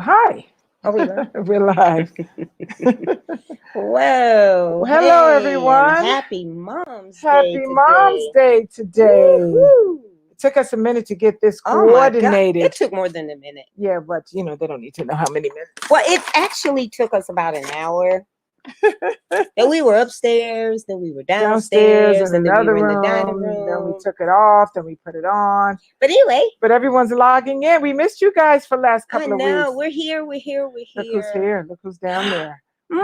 hi. Are we live? We're live. Whoa. Hello, Hey, everyone. Happy Mom's Day Happy today. Mom's Day today. Woo-hoo. It took us a minute to get this Oh my God. coordinated. It took more than a minute. Yeah, but they don't need to know how many minutes. Well, it actually took us about an hour. Then we were upstairs, then we were downstairs in and then another we were room. in the dining room. Then we took it off, then we put it on. But anyway. But everyone's logging in. We missed you guys for the last couple of weeks. I know. We're here. Look who's here. Look who's down there. Marlon.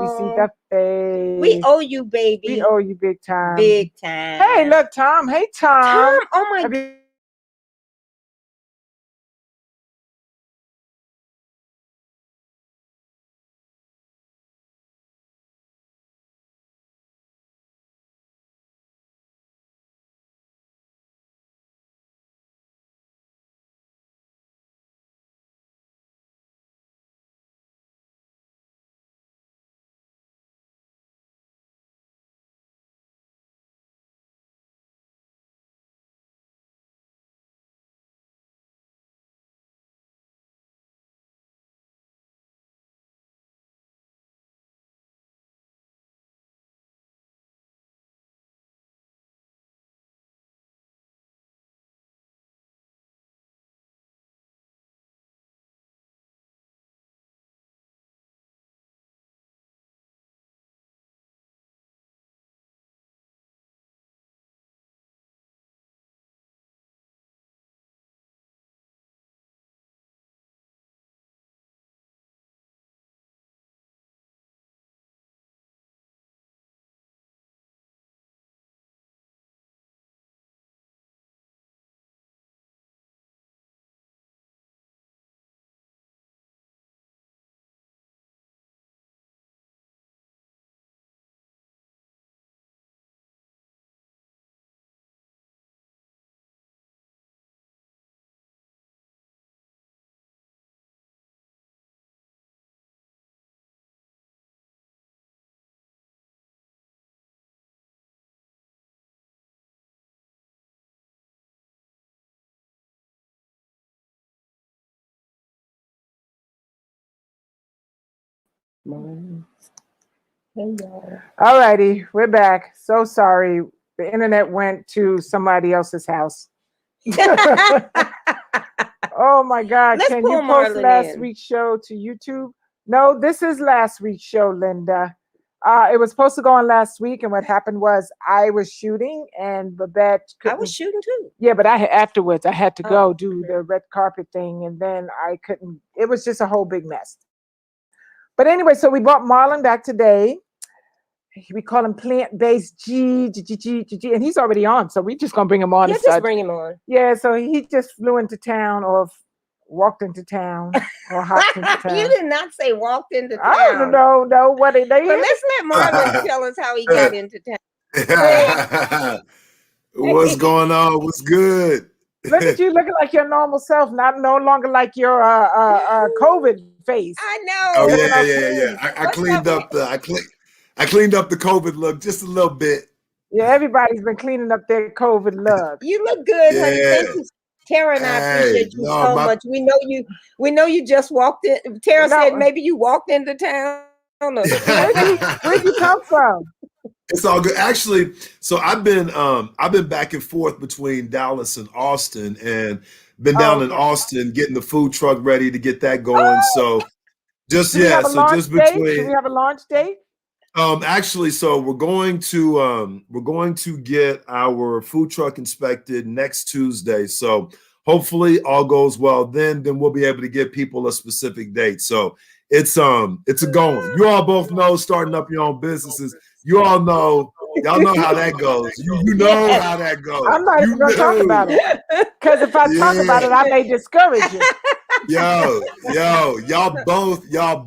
We see the face. We owe you, baby. We owe you big time. Big time. Hey, look, Tom. Hey, Tom. Tom, oh my God. Hey, y'all. All righty, we're back. So sorry. The internet went to somebody else's house. Oh my God. Let's Can you pull post Marlon last in. week's show to YouTube? No, this is last week's show, Linda. It was supposed to go on last week, and what happened was I was shooting, and Babette I was shooting too. Yeah, but afterwards I had to go do okay. the red carpet thing, and then I couldn't. It was just a whole big mess. But anyway, so we brought Marlon back today. We call him Plantbased G, and he's already on, so we're just gonna bring him on. Yeah, just bring him on. Yeah, so he just flew into town, or walked into town, or hopped into town. You did not say walked into town. I don't know. No, what they? But let's let Marlon tell us how he got into town. What's going on? What's good? Look at you, looking like your normal self, no longer like your COVID face. I know. Oh yeah. I cleaned up I cleaned up the COVID look just a little bit. Yeah, everybody's been cleaning up their COVID look. You look good, honey. Thank you. Terrah and I appreciate you so much. We know you just walked in. Terrah said maybe you walked into town. Where'd you come from? It's all good. Actually, so I've been back and forth between Dallas and Austin, and been down in Austin getting the food truck ready to get that going. So just between. Do we have a launch date? Actually, so we're going to get our food truck inspected next Tuesday. So hopefully all goes well. Then we'll be able to give people a specific date. So it's a going. You all both know starting up your own businesses. You all know, y'all know how that goes. You know how that goes. I'm not even gonna talk about it, because if I talk about it, I may discourage you. Y'all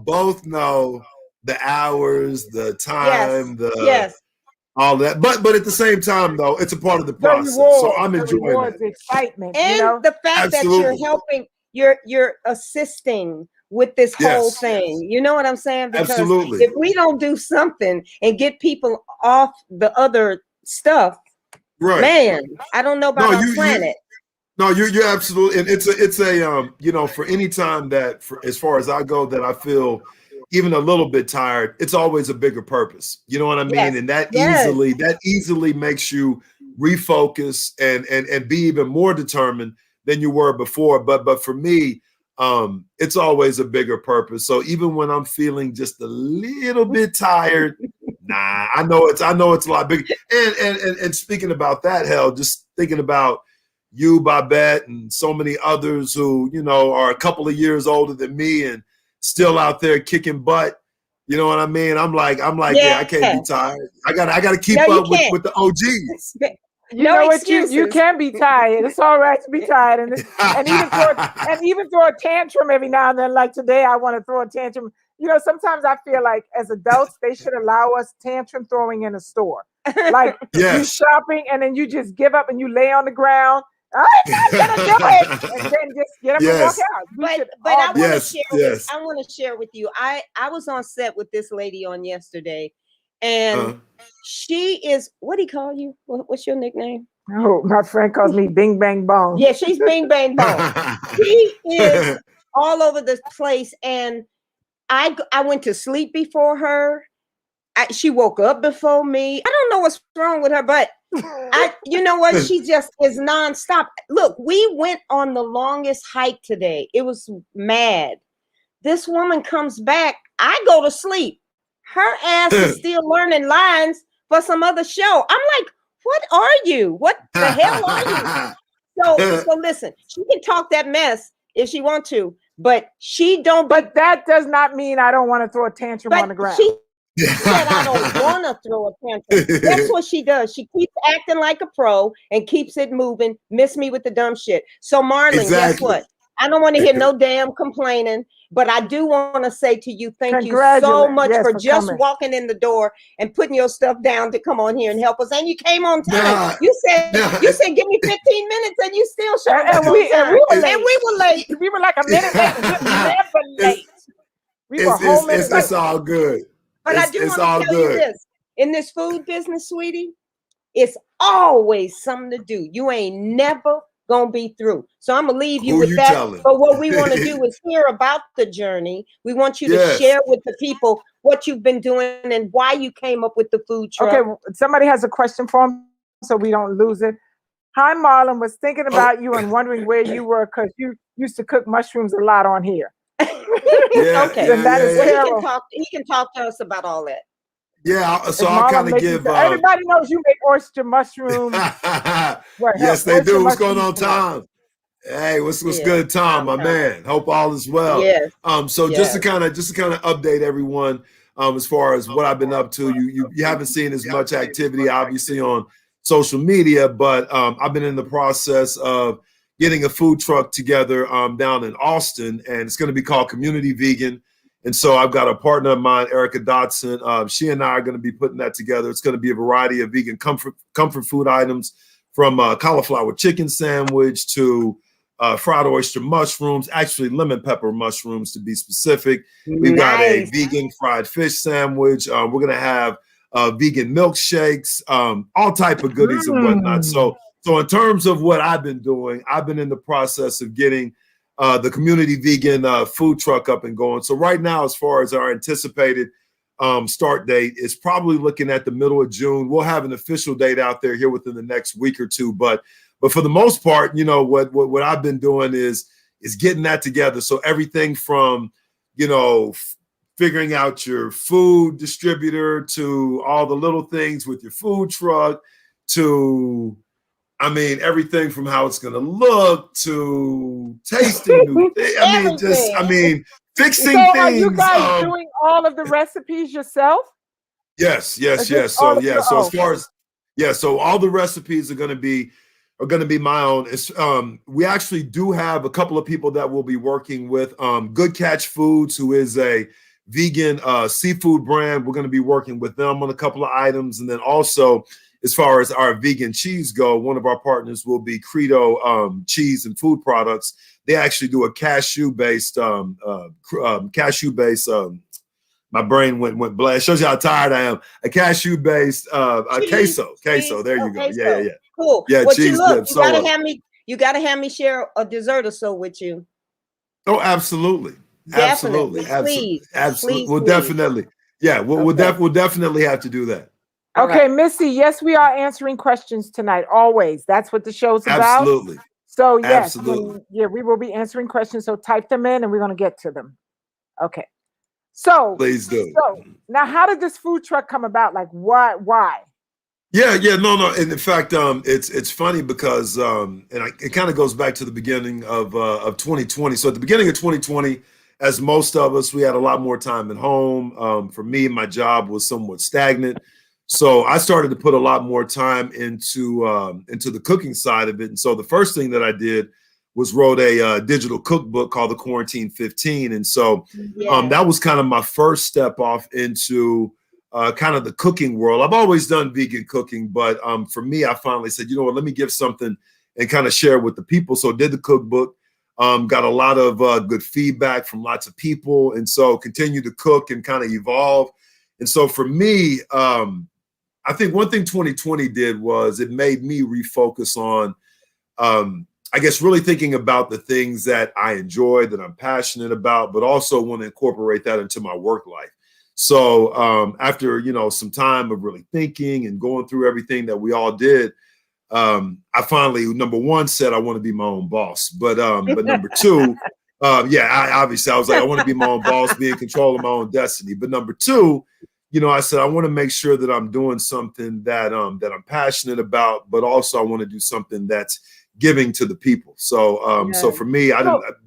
both know the hours, the time, all that. But at the same time, though, it's a part of the process. So I'm enjoying it. The excitement, and the fact that you're helping, you're assisting with this whole thing. You know what I'm saying? Because if we don't do something and get people off the other stuff, man, I don't know about our planet. No, you're absolutely, and it's a you know, for any time that, for as far as I go, that I feel even a little bit tired, it's always a bigger purpose. You know what I mean? And that easily makes you refocus and be even more determined than you were before. But for me, it's always a bigger purpose. So even when I'm feeling just a little bit tired, nah, I know it's a lot bigger. And speaking about that, hell, just thinking about you, Babette, and so many others who, you know, are a couple of years older than me and still out there kicking butt. You know what I mean? I'm like, yeah, I can't be tired. I gotta keep up with the OGs. You know what? You can be tired. It's all right to be tired, and even throw a tantrum every now and then. Like today, I want to throw a tantrum. You know, sometimes I feel like as adults, they should allow us tantrum throwing in a store. Like you shopping, and then you just give up and you lay on the ground. I'm not gonna do it, and then just get up and walk out. But I want to share. I want to share with you. I was on set with this lady on yesterday, and she is. What do he call you? What's your nickname? Oh, my friend calls me Bing Bang Bong. Yeah, she's Bing Bang Bong. She is all over the place, and I went to sleep before her. She woke up before me. I don't know what's wrong with her, but you know what? She just is nonstop. Look, we went on the longest hike today. It was mad. This woman comes back. I go to sleep. Her ass is still learning lines for some other show. I'm like, what are you? What the hell are you? So listen, she can talk that mess if she wants to, but she don't. But that does not mean I don't want to throw a tantrum on the ground. She said, I don't want to throw a tantrum. That's what she does. She keeps acting like a pro and keeps it moving. Miss me with the dumb shit. So Marlon, guess what? I don't want to hear no damn complaining, but I do want to say to you, thank you so much for just walking in the door and putting your stuff down to come on here and help us. And you came on time. You said, give me 15 minutes, and you still showed up on time. And we were late. We were like a minute late. Never late. We were home. It's all good. But I do want to tell you this. In this food business, sweetie, it's always something to do. You ain't never gonna be through. So I'm gonna leave you with that. But what we want to do is hear about the journey. We want you to share with the people what you've been doing and why you came up with the food truck. Okay, somebody has a question for him so we don't lose it. Hi, Marlon. Was thinking about you and wondering where you were because you used to cook mushrooms a lot on here. He can talk to us about all that. Yeah, so I'll kind of give. Everybody knows you make oyster mushrooms. Yes, they do. What's going on, Tom? Hey, what's good, Tom, my man? Hope all is well. Yes. So just to kind of update everyone, as far as what I've been up to. You haven't seen as much activity, obviously, on social media, but I've been in the process of getting a food truck together down in Austin, and it's going to be called Community Vegan. And so I've got a partner of mine, Erica Dotson. She and I are going to be putting that together. It's going to be a variety of vegan comfort food items, from cauliflower chicken sandwich to fried oyster mushrooms, actually lemon pepper mushrooms to be specific. We've got a vegan fried fish sandwich. We're going to have vegan milkshakes, all type of goodies and whatnot. So in terms of what I've been doing, I've been in the process of getting the Community Vegan food truck up and going. So right now, as far as our anticipated start date, is probably looking at the middle of June. We'll have an official date out there here within the next week or two. But for the most part, you know, what I've been doing is getting that together. So everything from, you know, figuring out your food distributor to all the little things with your food truck to, I mean, everything from how it's going to look to tasting new things. Fixing things. Are you guys doing all of the recipes yourself? Yes. So as far as so all the recipes are going to be my own. It's, we actually do have a couple of people that will be working with Good Catch Foods, who is a vegan seafood brand. We're going to be working with them on a couple of items, and then also, as far as our vegan cheese go, one of our partners will be Credo Cheese and Food Products. They actually do a cashew-based, my brain went blank. Shows you how tired I am. A cashew-based queso. There you go. Yeah. Cool. Yeah, well, cheese look, dip. you gotta have me. You got to have me share a dessert or so with you. Oh, absolutely. Definitely. Absolutely. Please. Absolutely. Please, We'll please. definitely. Yeah, we'll definitely have to do that. All Okay, right. Missy, yes, we are answering questions tonight. Always. That's what the show's about. Absolutely. So yes, Absolutely. we will be answering questions. So type them in and we're going to get to them. Okay. So, Please do. so now how did this food truck come about? Like why? Yeah, no. And in fact, it's funny because it kind of goes back to the beginning of 2020. So at the beginning of 2020, as most of us, we had a lot more time at home. For me, my job was somewhat stagnant, so I started to put a lot more time into the cooking side of it. And so the first thing that I did was wrote a digital cookbook called the Quarantine 15. And so Yeah. that was kind of my first step off into kind of the cooking world. I've always done vegan cooking, but for me, I finally said, you know what, let me give something and kind of share with the people. So did the cookbook, got a lot of good feedback from lots of people. And so continued to cook and kind of evolve. And so for me, I think one thing 2020 did was it made me refocus on, I guess, really thinking about the things that I enjoy, that I'm passionate about, but also want to incorporate that into my work life. So after, some time of really thinking and going through everything that we all did, I finally, number one, said I want to be my own boss. But number two, I was like, I want to be my own boss, be in control of my own destiny. But number two, I said I want to make sure that I'm doing something that I'm passionate about, but also I want to do something that's giving to the people. So so for me,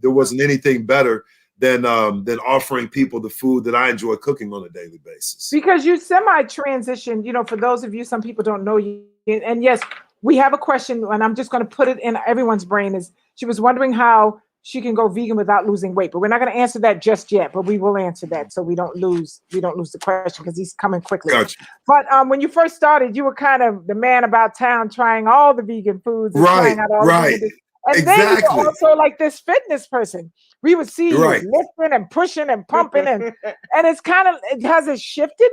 there wasn't anything better than offering people the food that I enjoy cooking on a daily basis. Because you semi-transitioned, for those of you, some people don't know you. And yes, we have a question, and I'm just going to put it in everyone's brain. Is she was wondering how she can go vegan without losing weight, but we're not going to answer that just yet. But we will answer that, so we don't lose the question because he's coming quickly. Gotcha. But when you first started, you were kind of the man about town, trying all the vegan foods, and Right, trying out all right. the vegan. And Exactly. then you were also like this fitness person. We would see you Right. lifting and pushing and pumping, and it's kind of, has it shifted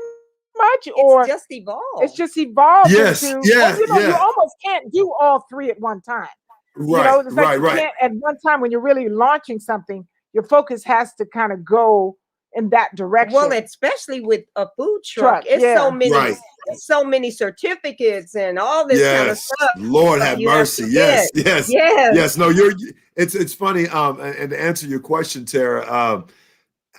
much, or it's just evolved? It's just evolved Yes, into, yeah, you almost can't do all three at one time. Right, It's like you right. can't at one time when you're really launching something, your focus has to kind of go in that direction. Well, especially with a food truck, it's so many certificates and all this kind of stuff. Lord have mercy. Yes. No, it's funny. And to answer your question, Terrah,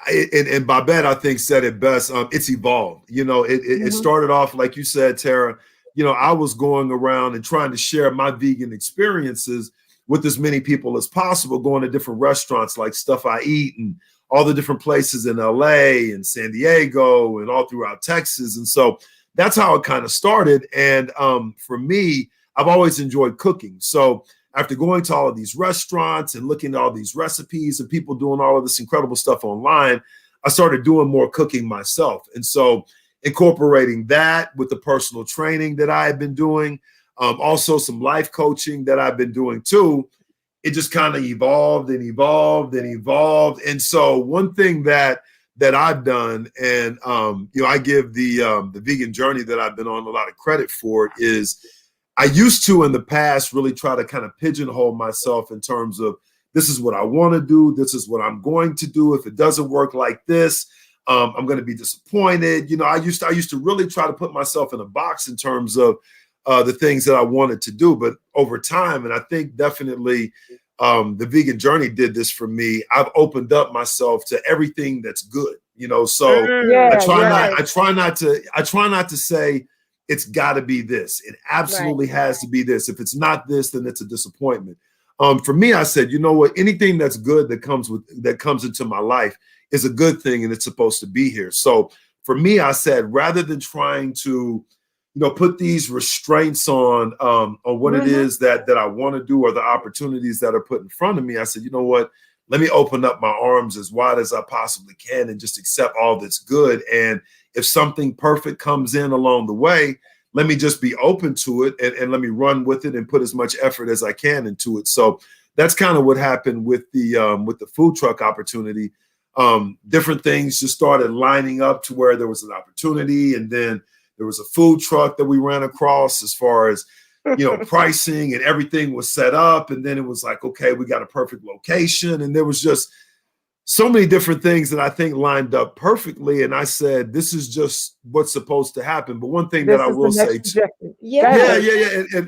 and Babette, I think, said it best. It's evolved. It started off, like you said, Terrah, I was going around and trying to share my vegan experiences with as many people as possible, going to different restaurants like Stuff I Eat and all the different places in LA and San Diego and all throughout Texas. And so that's how it kind of started. And for me, I've always enjoyed cooking. So after going to all of these restaurants and looking at all these recipes and people doing all of this incredible stuff online, I started doing more cooking myself. And so incorporating that with the personal training that I had been doing, also some life coaching that I've been doing too, it just kind of evolved and evolved and evolved. And so one thing that I've done, and I give the vegan journey that I've been on a lot of credit for it, is I used to in the past really try to kind of pigeonhole myself in terms of, this is what I want to do, this is what I'm going to do. If it doesn't work like this, I'm going to be disappointed. I used to really try to put myself in a box in terms of the things that I wanted to do. But over time, and I think definitely the vegan journey did this for me, I've opened up myself to everything that's good. So I try not to say it's got to be this. It absolutely has to be this. If it's not this, then it's a disappointment. For me, I said, you know what? Anything that's good that comes into my life is a good thing, and it's supposed to be here. So for me, I said, rather than trying to, put these restraints on what it is that I want to do or the opportunities that are put in front of me, I said, you know what? Let me open up my arms as wide as I possibly can and just accept all that's good. And if something perfect comes in along the way, let me just be open to it and let me run with it and put as much effort as I can into it. So that's kind of what happened with the food truck opportunity. Different things just started lining up to where there was an opportunity, and then there was a food truck that we ran across as far as pricing and everything was set up. And then it was like, okay, we got a perfect location. And there was just so many different things that I think lined up perfectly. And I said, this is just what's supposed to happen. But one thing that I will say,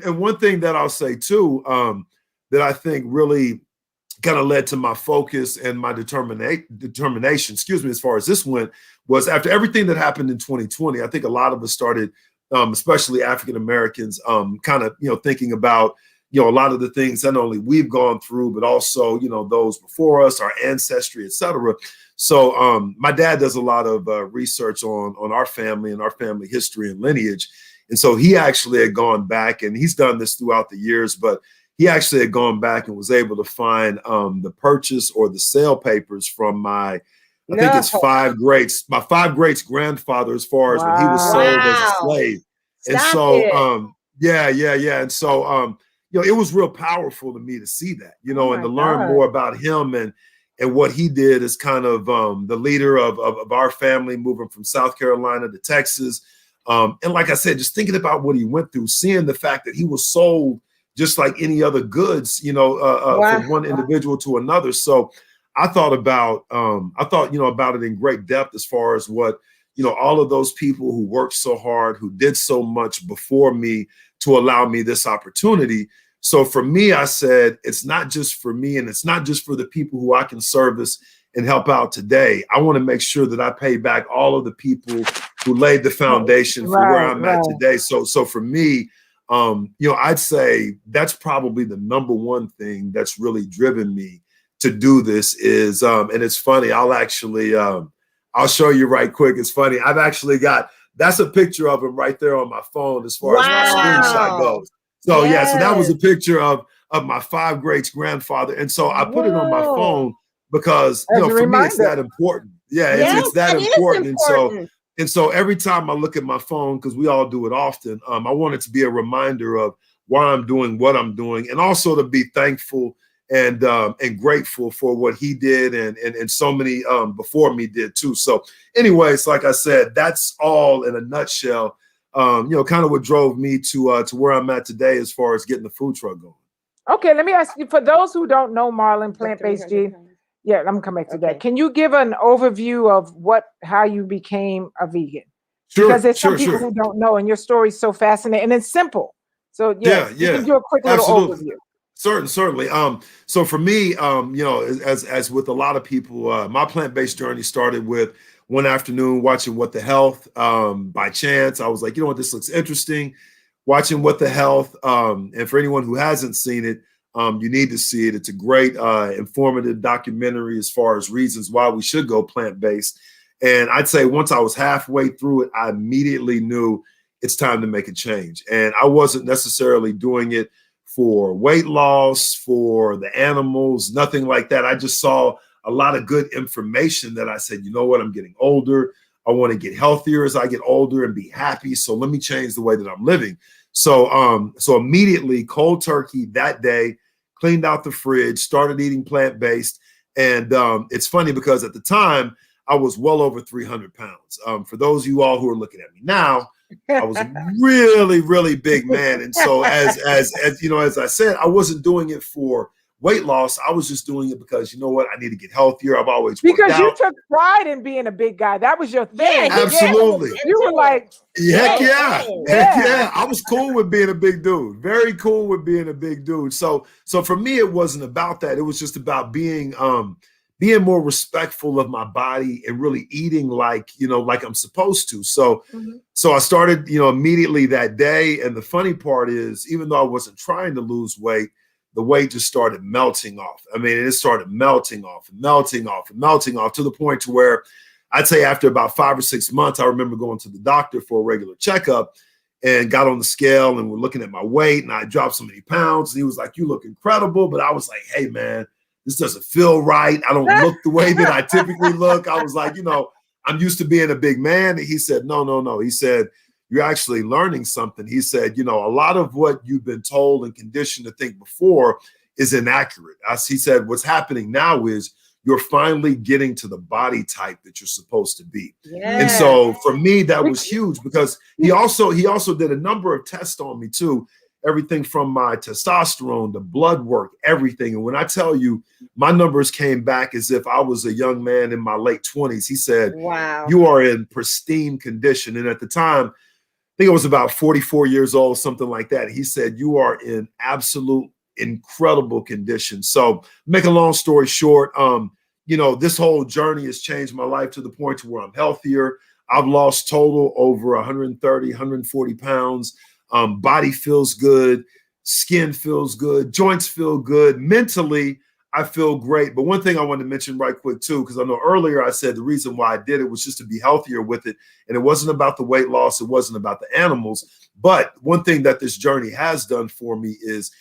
and one thing that I'll say too, that I think really kind of led to my focus and my determination, as far as this went, was after everything that happened in 2020, I think a lot of us started, especially African Americans, kind of, thinking about, a lot of the things that not only we've gone through, but also, those before us, our ancestry, et cetera. So my dad does a lot of research on our family and our family history and lineage. And so he actually had gone back, and he's done this throughout the years, but he actually had gone back and was able to find the purchase or the sale papers from my think it's my 5 greats grandfather, as far as when he was sold as a slave. And so, And so, it was real powerful to me to see that, and to learn more about him and what he did as kind of the leader of our family, moving from South Carolina to Texas. And like I said, just thinking about what he went through, seeing the fact that he was sold just like any other goods, from one individual to another. So I thought about it in great depth as far as what, all of those people who worked so hard, who did so much before me to allow me this opportunity. So for me, I said, it's not just for me, and it's not just for the people who I can service and help out today. I want to make sure that I pay back all of the people who laid the foundation for where I'm at today. So for me, I'd say that's probably the number one thing that's really driven me to do this is, and it's funny, I'll show you right quick. It's funny. I've actually that's a picture of him right there on my phone as far as my screenshot goes. So so that was a picture of my 5 greats grandfather. And so I put it on my phone because, for me, it's that important. It's that important. And so every time I look at my phone, because we all do it often, I want it to be a reminder of why I'm doing what I'm doing, and also to be thankful and grateful for what he did and so many before me did too. So anyways, like I said, that's all in a nutshell, kind of what drove me to where I'm at today as far as getting the food truck going. Okay, let me ask you, for those who don't know Marlon, Plant-Based G, I'm gonna come back to that. Can you give an overview of how you became a vegan? Sure, because there's some people who don't know, and your story is so fascinating and it's simple. So you can do a quick little overview. Certainly. So for me, as with a lot of people, my plant-based journey started with one afternoon watching What the Health. By chance, I was like, this looks interesting. Watching What the Health, and for anyone who hasn't seen it, you need to see it. It's a great, informative documentary as far as reasons why we should go plant-based. And I'd say once I was halfway through it, I immediately knew it's time to make a change. And I wasn't necessarily doing it for weight loss, for the animals, nothing like that. I just saw a lot of good information that I said, you know what, I'm getting older. I want to get healthier as I get older and be happy. So let me change the way that I'm living. So immediately, cold turkey that day, cleaned out the fridge, started eating plant-based. And it's funny because at the time I was well over 300 pounds. For those of you all who are looking at me now, I was a really, really big man. And so as I said, I wasn't doing it for weight loss. I was just doing it because, I need to get healthier. I've always worked because out. you took pride in being a big guy. That was your thing. Absolutely. You were like, heck yeah. I was cool with being a big dude. Very cool with being a big dude. So for me, it wasn't about that. It was just about being more respectful of my body and really eating like I'm supposed to. So I started, immediately that day. And the funny part is, even though I wasn't trying to lose weight, the weight just started melting off. I mean, it started melting off to the point to where I'd say after about 5 or 6 months, I remember going to the doctor for a regular checkup and got on the scale and we're looking at my weight and I dropped so many pounds. And he was like, you look incredible. But I was like, hey, man, this doesn't feel right. I don't look the way that I typically look. I was like, I'm used to being a big man. And he said, no. He said, you're actually learning something. He said, a lot of what you've been told and conditioned to think before is inaccurate. He said, what's happening now is you're finally getting to the body type that you're supposed to be. And so for me, that was huge because he also did a number of tests on me too. everything from my testosterone, the blood work, everything. And when I tell you, my numbers came back as if I was a young man in my late 20s. He said, wow, you are in pristine condition. And at the time, I think I was about 44 years old, something like that. He said, you are in absolute incredible condition. So make a long story short, you know, this whole journey has changed my life to the point to where I'm healthier. I've lost total over 130, 140 pounds. Body feels good. Skin feels good. Joints feel good. Mentally, I feel great. But one thing I wanted to mention right quick too, because I know earlier I said the reason why I did it was just to be healthier with it. And it wasn't about the weight loss. It wasn't about the animals. But one thing that this journey has done for me is,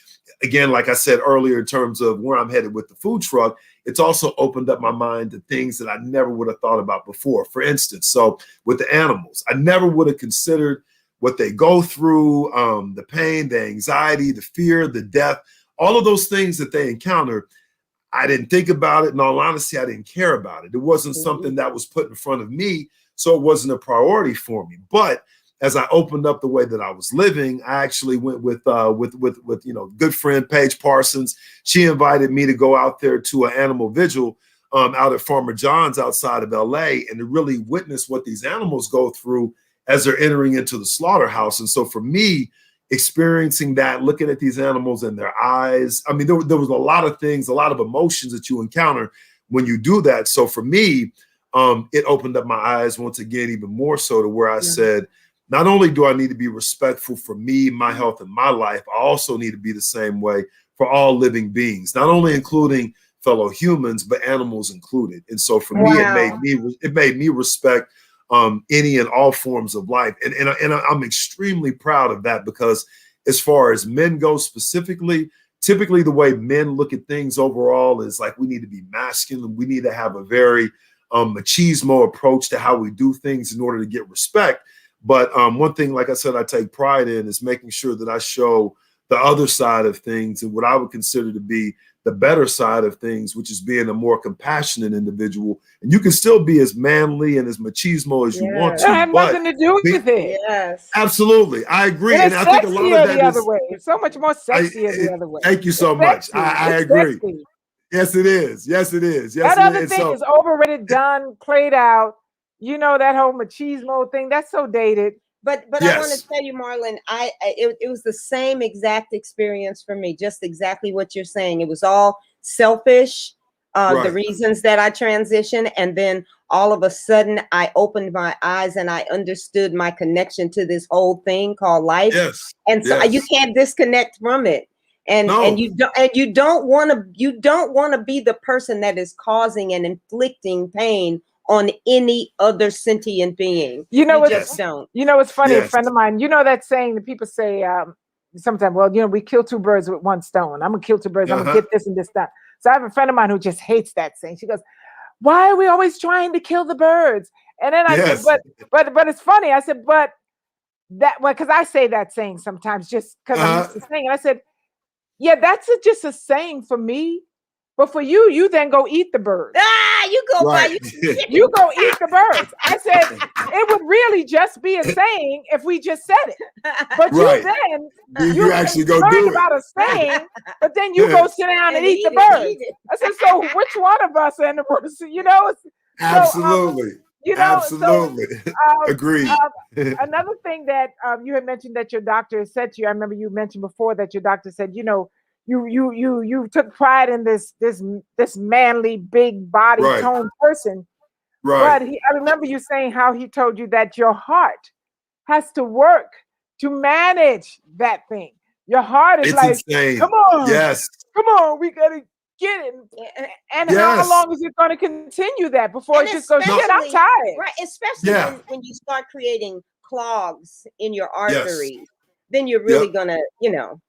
again, like I said earlier, in terms of where I'm headed with the food truck, it's also opened up my mind to things that I never would have thought about before. For instance, so with the animals, I never would have considered what they go through, the pain, the anxiety, the fear, the death, all of those things that they encounter. I didn't think about it. In all honesty, I didn't care about it. It wasn't something that was put in front of me, so it wasn't a priority for me. But as I opened up the way that I was living, I actually went with you know, good friend Paige Parsons. She invited me to go out there to an animal vigil out at Farmer John's outside of LA, and to really witness what these animals go through as they're entering into the slaughterhouse. And so for me, experiencing that, looking at these animals and their eyes, I mean, there was a lot of things, a lot of emotions that you encounter when you do that. So for me, it opened up my eyes once again, even more so, to where I said, not only do I need to be respectful for me, my health, and my life, I also need to be the same way for all living beings, not only including fellow humans, but animals included. And so for me, it made me respect any and all forms of life. And I'm extremely proud of that, because as far as men go specifically, typically the way men look at things overall is like, we need to be masculine. We need to have a very machismo approach to how we do things in order to get respect. But one thing, like I said, I take pride in is making sure that I show the other side of things, and what I would consider to be the better side of things, which is being a more compassionate individual. And you can still be as manly and as machismo as you want to. It had nothing to do with it. yes, Absolutely. I agree. And And it's I think a lot of sexier that the other is, way. It's so much more sexier the other way. Thank you so It's much. sexy. I It's agree. sexy. Yes, it is. Yes, it is. Yes, That it other is. thing So, is overrated, done, played out. You know, that whole machismo thing, that's so dated. but I want to tell you, Marlon, it was the same exact experience for me. Just exactly what you're saying. It was all selfish. The reasons that I transitioned, and then all of a sudden I opened my eyes and I understood my connection to this whole thing called life. yes. And so you can't disconnect from it. And you don't want to be the person that is causing and inflicting pain on any other sentient being. You know, don't. You know, it's funny. A friend of mine, you know, that saying that people say sometimes, well, you know, we kill two birds with one stone. I'm gonna kill two birds. I'm gonna get this and this done. So I have a friend of mine who just hates that saying. She goes, "Why are we always trying to kill the birds?" And then I said, but it's funny. I said, but that, well, because I say that saying sometimes just because I'm used to saying it. I said, yeah, that's just a saying for me. But for you, you then go eat the birds. You go you go eat the birds. I said it would really just be a saying if we just said it. But you actually go do it about a saying, but then you go sit down and eat the birds. I said, so which one of us and the person, you know? Absolutely. You know, absolutely. Agreed. Another thing that you had mentioned that your doctor said to you, I remember you mentioned before that your doctor said, you know, you took pride in this manly, big body toned person. But I remember you saying how he told you that your heart has to work to manage that thing. Your heart is insane. Come on, come on, we gotta get it. And how long is it going to continue that before it just goes, shit, I'm tired? Right, especially when you start creating clogs in your arteries, then you're really gonna, you know.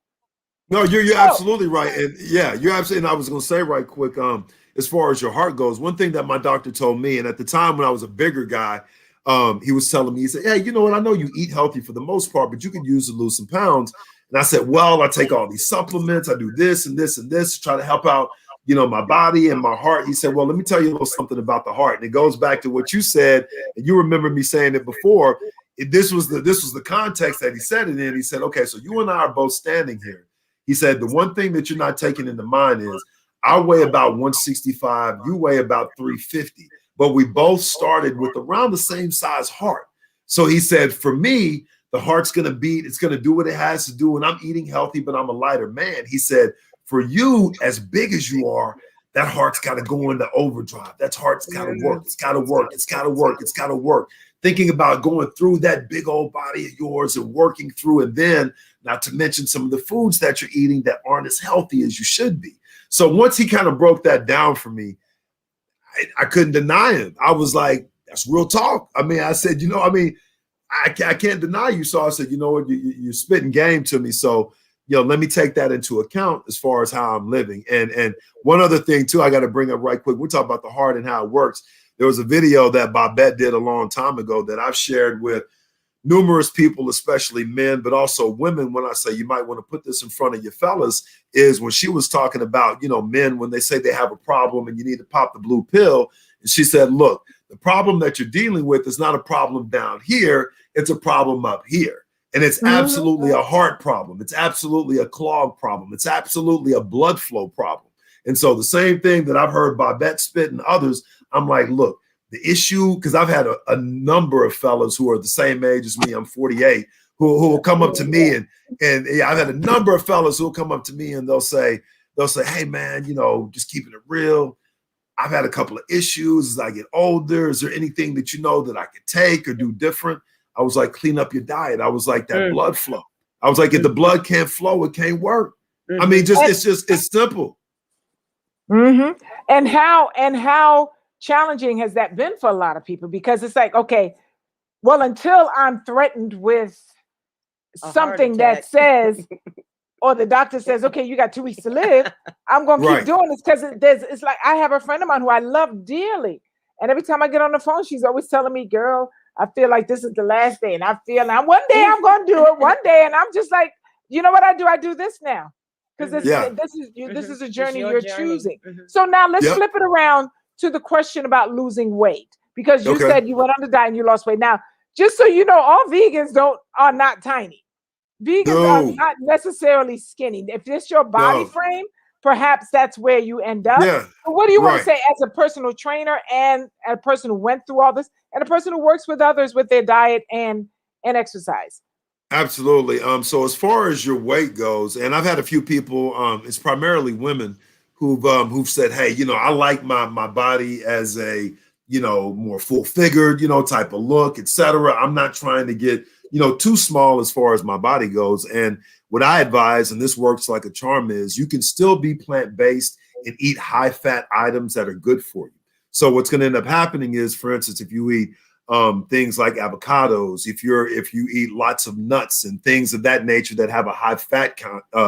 No, you're absolutely right. And you're absolutely, and I was gonna say right quick, as far as your heart goes, one thing that my doctor told me, and at the time when I was a bigger guy, he was telling me, he said, hey, you know what, I know you eat healthy for the most part, but you could use to lose some pounds. And I said, well, I take all these supplements, I do this and this and this to try to help out, you know, my body and my heart. He said, well, let me tell you a little something about the heart. And it goes back to what you said, and you remember me saying it before. this was the context that he said it in. He said, okay, so you and I are both standing here. He said, the one thing that you're not taking into mind is I weigh about 165, you weigh about 350, but we both started with around the same size heart. So he said, for me, the heart's going to beat, it's going to do what it has to do, and I'm eating healthy, but I'm a lighter man. He said, for you, as big as you are, that heart's got to go into overdrive. That heart's got to work. It's got to work. It's got to work. It's got to work. Thinking about going through that big old body of yours and working through, and then not to mention some of the foods that you're eating that aren't as healthy as you should be. So once he kind of broke that down for me, I couldn't deny him. I was like, that's real talk. I mean, I said, I can't deny you. So I said, you know what, you're spitting game to me. So, let me take that into account as far as how I'm living. And one other thing too, I got to bring up right quick. We're talking about the heart and how it works. There was a video that Babette did a long time ago that I've shared with numerous people, especially men, but also women. When I say you might want to put this in front of your fellas, is when she was talking about, men, when they say they have a problem and you need to pop the blue pill. And she said, look, the problem that you're dealing with is not a problem down here. It's a problem up here. And it's absolutely a heart problem. It's absolutely a clog problem. It's absolutely a blood flow problem. And so the same thing that I've heard Babette spit and others, I'm like, look, the issue, because I've had a number of fellas who are the same age as me, I'm 48, who will come up to me and I've had a number of fellas who will come up to me and they'll say, hey man, just keeping it real. I've had a couple of issues as I get older. Is there anything that that I could take or do different? I was like, clean up your diet. I was like, that blood flow. I was like, if the blood can't flow, it can't work. I mean, it's simple. And how challenging has that been for a lot of people? Because it's like, okay, well, until I'm threatened with something that says, or the doctor says, okay, you got 2 weeks to live, I'm going to keep doing this, because it's like, I have a friend of mine who I love dearly. And every time I get on the phone, she's always telling me, girl, I feel like this is the last day. And I feel now one day I'm going to do it one day. And I'm just like, you know what I do? I do this now. Because this is a journey you're choosing. So now let's flip it around to the question about losing weight, because you said you went on the diet and you lost weight. Now, just so you know, all vegans are not tiny. Vegans are not necessarily skinny. If it's your body frame, perhaps that's where you end up. Yeah. But what do you want to say as a personal trainer and a person who went through all this and a person who works with others with their diet and exercise? Absolutely. So as far as your weight goes, and I've had a few people, it's primarily women who've said, hey, I like my body as a, more full figured, type of look, etc. I'm not trying to get, too small as far as my body goes. And what I advise, and this works like a charm, is you can still be plant-based and eat high-fat items that are good for you. So what's going to end up happening is, for instance, if you eat things like avocados, if you eat lots of nuts and things of that nature that have a high fat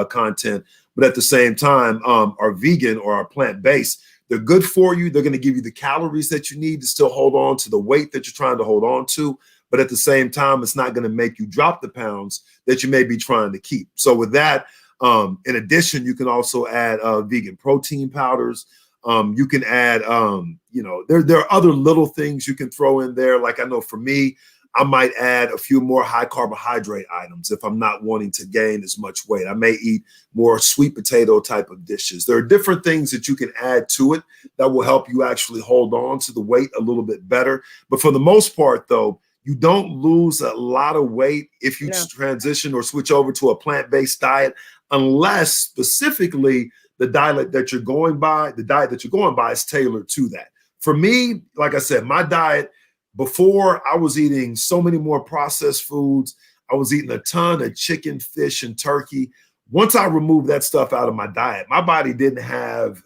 content, but at the same time are vegan or are plant-based, they're good for you. They're going to give you the calories that you need to still hold on to the weight that you're trying to hold on to. But at the same time, it's not going to make you drop the pounds that you may be trying to keep. So with that, in addition, you can also add vegan protein powders. You can add, there are other little things you can throw in there. Like I know for me, I might add a few more high carbohydrate items if I'm not wanting to gain as much weight. I may eat more sweet potato type of dishes. There are different things that you can add to it that will help you actually hold on to the weight a little bit better. But for the most part, though, you don't lose a lot of weight if you transition or switch over to a plant-based diet, unless specifically the diet that you're going by is tailored to that. For me, like I said, my diet before, I was eating so many more processed foods. I was eating a ton of chicken, fish, and turkey. Once I removed that stuff out of my diet, my body didn't have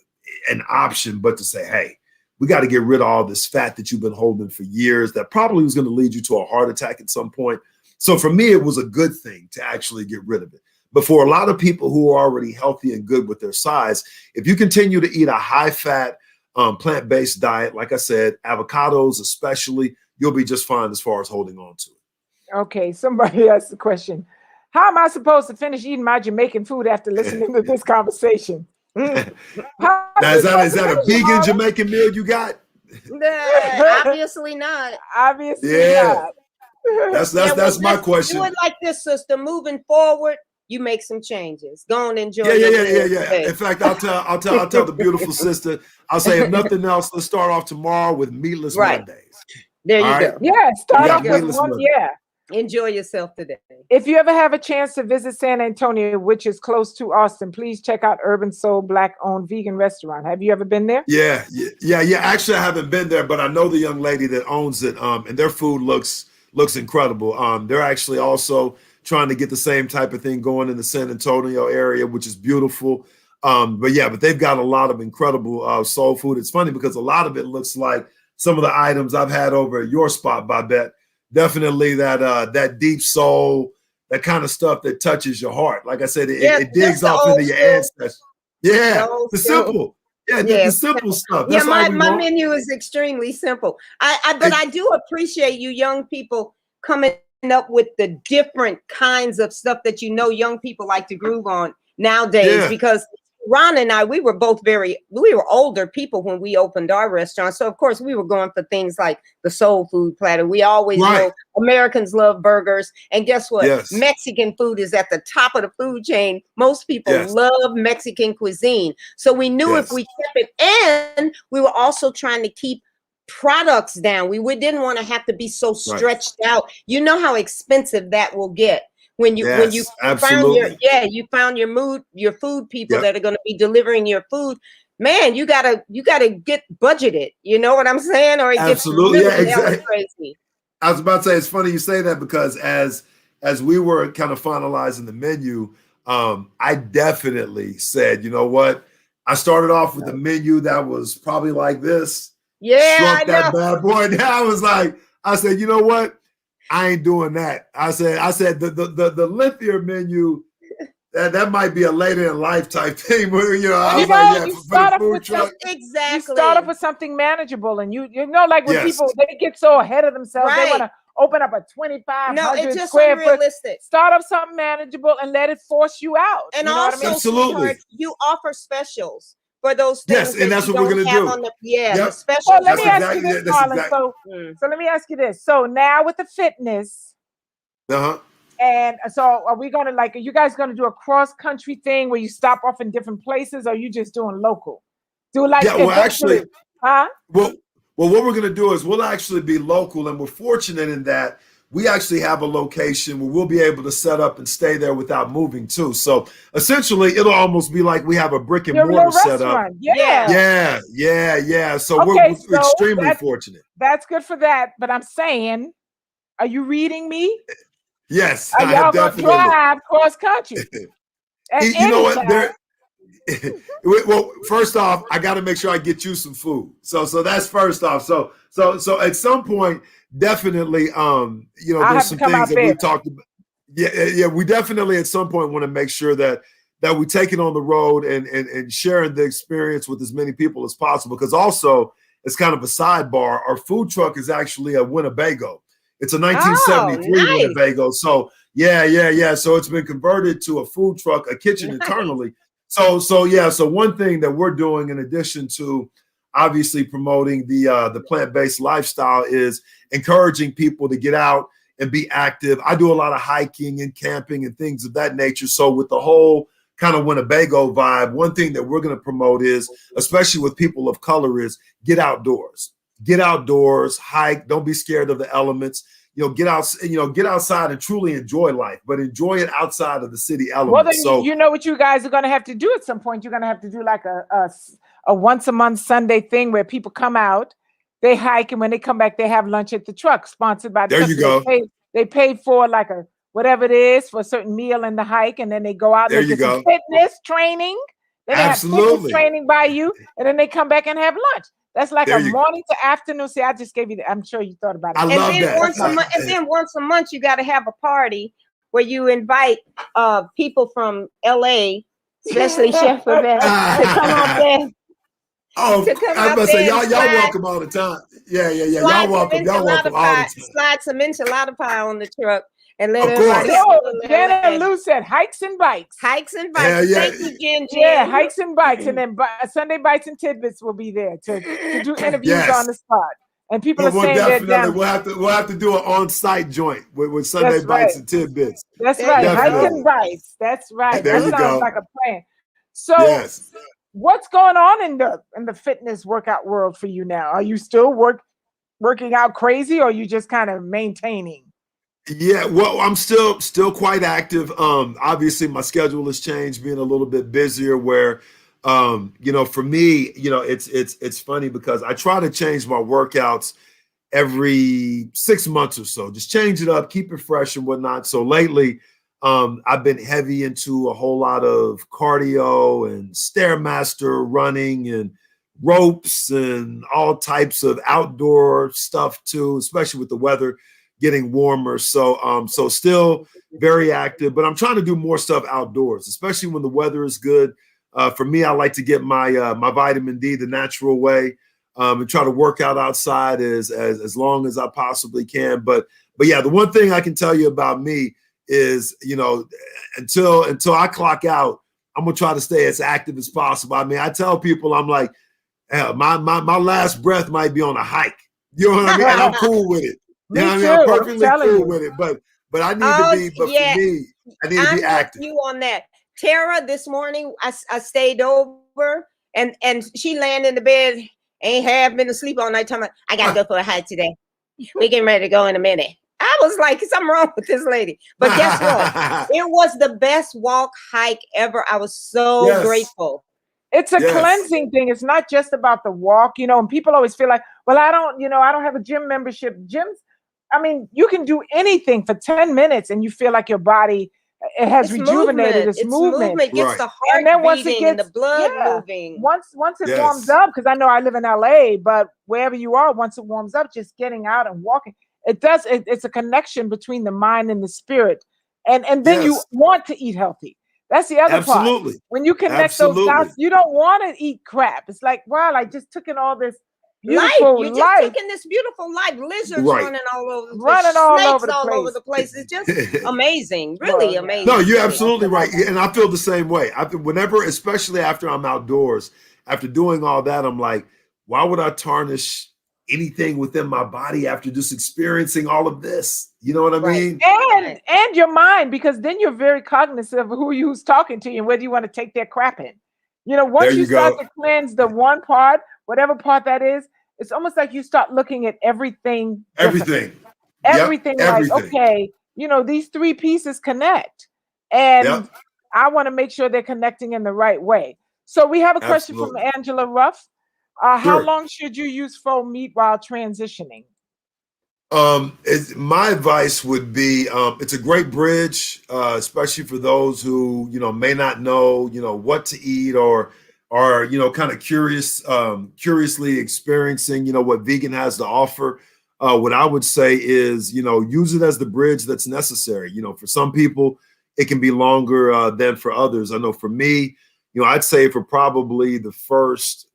an option but to say, hey, we got to get rid of all this fat that you've been holding for years that probably was going to lead you to a heart attack at some point. So for me, it was a good thing to actually get rid of it. But for a lot of people who are already healthy and good with their size, if you continue to eat a high-fat, plant-based diet, like I said, avocados especially, you'll be just fine as far as holding on to it. Okay, somebody asked the question, how am I supposed to finish eating my Jamaican food after listening to this conversation? Now, is that a vegan Jamaican meal you got? Obviously not. Obviously not. That's my just question. Do it like this, sister. Moving forward, you make some changes. Go and enjoy. Yeah. In fact, I'll tell the beautiful sister. I'll say, if nothing else, let's start off tomorrow with meatless Mondays. There you All go. right? Yeah, start off with meatless one. Monday. Yeah. Enjoy yourself today. If you ever have a chance to visit San Antonio, which is close to Austin, please check out Urban Soul Black-owned vegan restaurant. Have you ever been there? Yeah. Actually, I haven't been there, but I know the young lady that owns it. And their food looks incredible. They're actually also trying to get the same type of thing going in the San Antonio area, which is beautiful. But they've got a lot of incredible soul food. It's funny because a lot of it looks like some of the items I've had over at your spot, Babette. Definitely that deep soul, that kind of stuff that touches your heart. Like I said, it digs off into your ancestors. Yeah, the simple. Yeah, the simple stuff. That's my menu is extremely simple. But I do appreciate you young people coming up with the different kinds of stuff that young people like to groove on nowadays, because Ron and I, we were older people when we opened our restaurant. So of course we were going for things like the soul food platter. We always know Americans love burgers. And guess what? Yes. Mexican food is at the top of the food chain. Most people love Mexican cuisine. So we knew if we kept it, and we were also trying to keep products down. We didn't want to have to be so stretched out. You know how expensive that will get. When you found your food people that are going to be delivering your food, man, you gotta get budgeted. You know what I'm saying? Or it gets really crazy. I was about to say, it's funny you say that, because as we were kind of finalizing the menu, I definitely said, you know what? I started off with a menu that was probably like this. Yeah, shrunk that bad boy down. I said, you know what? I ain't doing that. I said the lengthier menu, that might be a later in life type thing. Where, you start off with something manageable, and you know, like when people they get so ahead of themselves, they want to open up a 2,500 square foot. Start up something manageable and let it force you out. And you know also, what I mean? Absolutely, you offer specials for those things. Yes, and that's what we're going to do. The specials. So let me ask you this, Marlon. So let me ask you this. So now with the fitness, and so are we going to, are you guys going to do a cross country thing where you stop off in different places, or are you just doing local? Well, actually, well, what we're going to do is we'll actually be local, and we're fortunate in that we actually have a location where we'll be able to set up and stay there without moving too. So essentially, it'll almost be like we have a brick and mortar set up. Yeah. So we're extremely fortunate. That's good for that. But I'm saying, are you reading me? Yes. Are y'all going to drive cross country? You know what? Well, first off, I got to make sure I get you some food. So that's first off. So at some point, definitely, there's some things that we talked about. Yeah. We definitely at some point want to make sure that we take it on the road and sharing the experience with as many people as possible. Because also, it's kind of a sidebar. Our food truck is actually a Winnebago. It's a 1973 Winnebago. So yeah. So it's been converted to a food truck, a kitchen internally. So one thing that we're doing in addition to obviously promoting the plant-based lifestyle is encouraging people to get out and be active. I do a lot of hiking and camping and things of that nature. So with the whole kind of Winnebago vibe, one thing that we're going to promote is, especially with people of color, is get outdoors. Get outdoors, hike. Don't be scared of the elements. Get outside and truly enjoy life, but enjoy it outside of the city elements. Well, then you know what you guys are going to have to do at some point. You're going to have to do like a once a month Sunday thing where people come out, they hike, and when they come back, they have lunch at the truck, sponsored by the There you go. They pay for like a whatever it is for a certain meal in the hike, and then they go out and get some fitness training. Then they have fitness training by you, and then they come back and have lunch. That's like a morning to afternoon. See, I just gave you I'm sure you thought about it. I love that. And then once a month, you got to have a party where you invite people from LA, especially Chef Babette, to come out there. Oh, I'm about to say, y'all welcome all the time. Yeah. Y'all welcome all the time. Slide some enchilada pie on the truck. And let everybody. Jen and Lou said hikes and bikes. Hikes and bikes. Yeah. Thank you, Jen. Yeah, hikes and bikes. And then Sunday Bites and Tidbits will be there to do interviews on the spot. And people Well, are saying they're definitely, down. we'll have to do an on-site joint with Sunday That's bites right. and tidbits. That's There right. you Hike go. and bites. That's right. There That you sounds go. like a plan. So Yes. what's going on in the fitness workout world for you now? Are you still working out crazy, or are you just kind of maintaining? Yeah, well, I'm still quite active. Obviously my schedule has changed, being a little bit busier where for me, it's funny because I try to change my workouts every 6 months or so, just change it up, keep it fresh and whatnot. So lately, I've been heavy into a whole lot of cardio and Stairmaster running and ropes and all types of outdoor stuff too, especially with the weather getting warmer. So still very active, but I'm trying to do more stuff outdoors, especially when the weather is good. For me, I like to get my vitamin D the natural way, and try to work out outside as long as I possibly can. But yeah, the one thing I can tell you about me is, until I clock out, I'm gonna try to stay as active as possible. I mean, I tell people, I'm like, hell, my last breath might be on a hike. You know what I mean? And I'm cool with it. You know what I mean? I'm too. I'm perfectly telling cool you. with it. But I need to Oh, be. But yeah. for me, I need to I'm be with active. you on that. Terrah, this morning, I stayed over and she laying in the bed, ain't have been asleep all night. Talking about, I got to go for a hike today. We getting ready to go in a minute. I was like, something wrong with this lady. But guess what? It was the best walk hike ever. I was so Yes. grateful. It's a Yes. cleansing thing. It's not just about the walk, and people always feel like, well, I don't have a gym membership. Gyms, I mean, you can do anything for 10 minutes and you feel like your body, it has It's rejuvenated movement. its movement. Gets Right. the heart And then once it beating and the gets, blood yeah, moving. once it Yes. warms up, because I know I live in LA, but wherever you are, once it warms up, just getting out and walking, it's a connection between the mind and the spirit. And then you Yes. want to eat healthy. That's the other part. Absolutely. When you connect those Absolutely. dots, you don't want to eat crap. It's like, wow, I just took in all this Life. beautiful You just life. took in this beautiful life. Lizards Right. running all over the place. Running all Snakes over the all place. over the place. It's just amazing. Really Well, yeah. amazing. No, you're Really. absolutely right. And I feel the same way. Whenever, especially after I'm outdoors, after doing all that, I'm like, why would I tarnish anything within my body after just experiencing all of this? You know what I Right. mean? And your mind, because then you're very cognizant of who's talking to you and whether you want to take their crap in. Once There you you start go. to cleanse the one part, whatever part that is, it's almost like you start looking at everything differently. Everything. Everything, Yep. like, Everything. okay, these three pieces connect. And Yep. I want to make sure they're connecting in the right way. So we have a question from Absolutely. Angela Ruff. How Sure. long should you use faux meat while transitioning? My advice would be, it's a great bridge, especially for those who, may not know, what to eat or are, kind of curiously experiencing, what vegan has to offer. What I would say is, use it as the bridge that's necessary. For some people, it can be longer than for others. I know for me, I'd say for probably the first,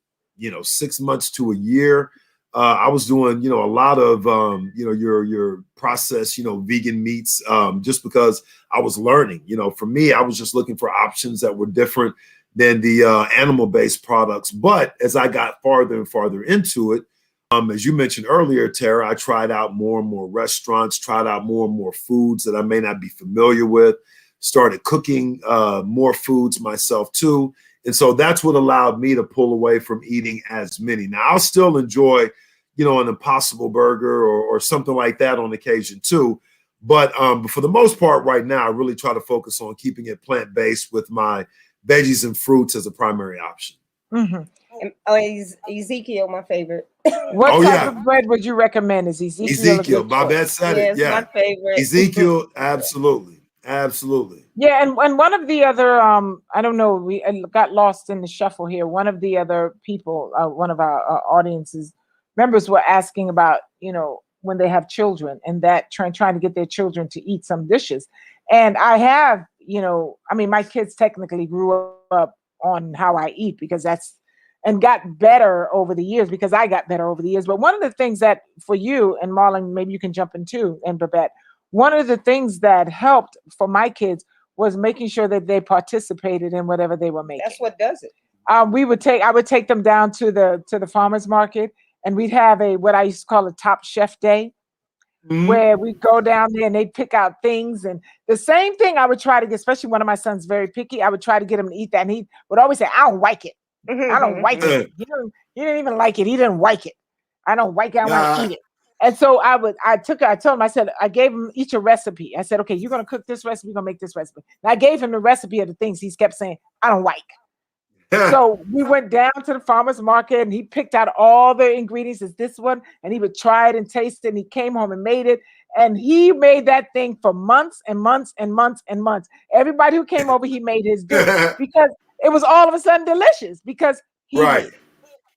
6 months to a year, I was doing, a lot of, your processed, vegan meats, just because I was learning. For me, I was just looking for options that were different than the animal-based products. But as I got farther and farther into it, as you mentioned earlier, Terrah, I tried out more and more restaurants, tried out more and more foods that I may not be familiar with, started cooking more foods myself too. And so that's what allowed me to pull away from eating as many. Now, I'll still enjoy, an Impossible Burger or something like that on occasion too. But for the most part right now, I really try to focus on keeping it plant-based with my veggies and fruits as a primary option. Mm-hmm. Ezekiel, my favorite. What type of bread would you recommend? Is Ezekiel? Babette said it. Yeah, my favorite. Ezekiel, absolutely. Absolutely. Yeah, and one of the other I don't know, we got lost in the shuffle here. One of the other people, one of our audiences members were asking about, when they have children and that trying to get their children to eat some dishes. And I have, my kids technically grew up on how I eat because and got better over the years because I got better over the years. But one of the things that for you and Marlon, maybe you can jump in too, and Babette, one of the things that helped for my kids was making sure that they participated in whatever they were making. That's what does it. I would take them down to the farmers market, and we'd have what I used to call a Top Chef day, where we go down there and they pick out things. And the same thing I would try to get, especially one of my sons very picky, I would try to get him to eat that. And he would always say, I don't like it. I don't like it. He didn't even like it. He didn't like it. I don't like it. I want to eat it. And so I told him, I gave him each a recipe. I said, okay, you're going to cook this recipe. You're going to make this recipe. And I gave him the recipe of the things he kept saying, I don't like. So we went down to the farmer's market and he picked out all the ingredients. It's this one, and he would try it and taste it. And he came home and made it. And he made that thing for months and months and months and months. Everybody who came over, he made his dish because it was all of a sudden delicious because he made it.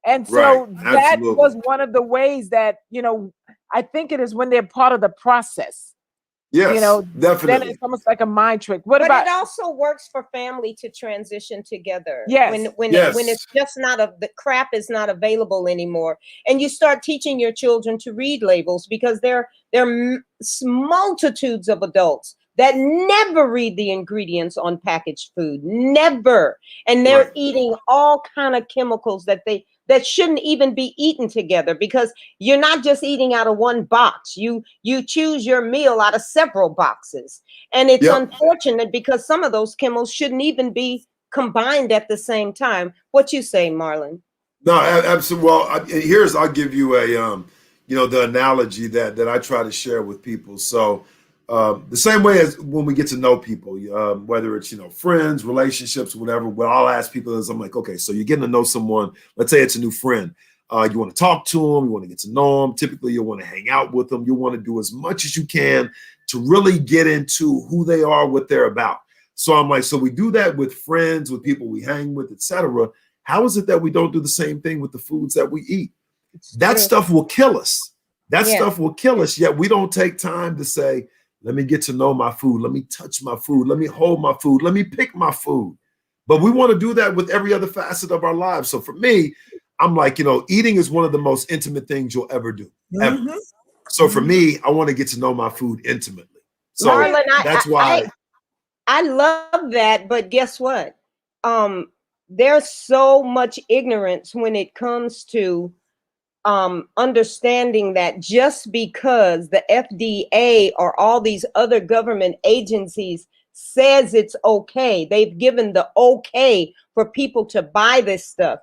And so that was one of the ways that, I think it is when they're part of the process. Yes, definitely. Then it's almost like a mind trick. But it also works for family to transition together. Yes. When it's just the crap is not available anymore, and you start teaching your children to read labels, because there are multitudes of adults that never read the ingredients on packaged food, never, and they're eating all kind of chemicals that shouldn't even be eaten together, because you're not just eating out of one box. You choose your meal out of several boxes. And it's unfortunate because some of those chemicals shouldn't even be combined at the same time. What you say, Marlon? No, absolutely. Well, I'll give you a, the analogy that I try to share with people. So the same way as when we get to know people, whether it's, friends, relationships, whatever, what I'll ask people is, I'm like, okay, so you're getting to know someone. Let's say it's a new friend. You want to talk to them. You want to get to know them. Typically, you want to hang out with them. You want to do as much as you can to really get into who they are, what they're about. So I'm like, so we do that with friends, with people we hang with, etc. How is it that we don't do the same thing with the foods that we eat? That stuff will kill us. That stuff will kill us. Yet we don't take time to say, let me get to know my food. Let me touch my food. Let me hold my food. Let me pick my food. But we want to do that with every other facet of our lives. So for me, I'm like, eating is one of the most intimate things you'll ever do. Ever. So for me, I want to get to know my food intimately. So Marlon, that's why. I love that. But guess what? There's so much ignorance when it comes to understanding that just because the FDA or all these other government agencies says it's okay, they've given the okay for people to buy this stuff.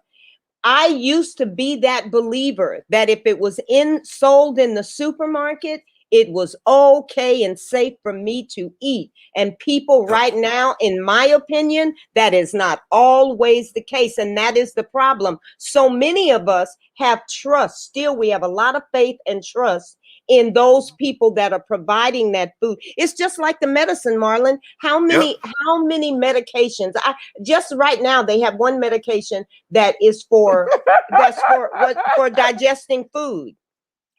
I used to be that believer that if it was sold in the supermarket, it was okay and safe for me to eat. And people right now, in my opinion, that is not always the case. And that is the problem. So many of us have trust. Still, we have a lot of faith and trust in those people that are providing that food. It's just like the medicine, Marlon. How many medications? Just right now, they have one medication that is for digesting food,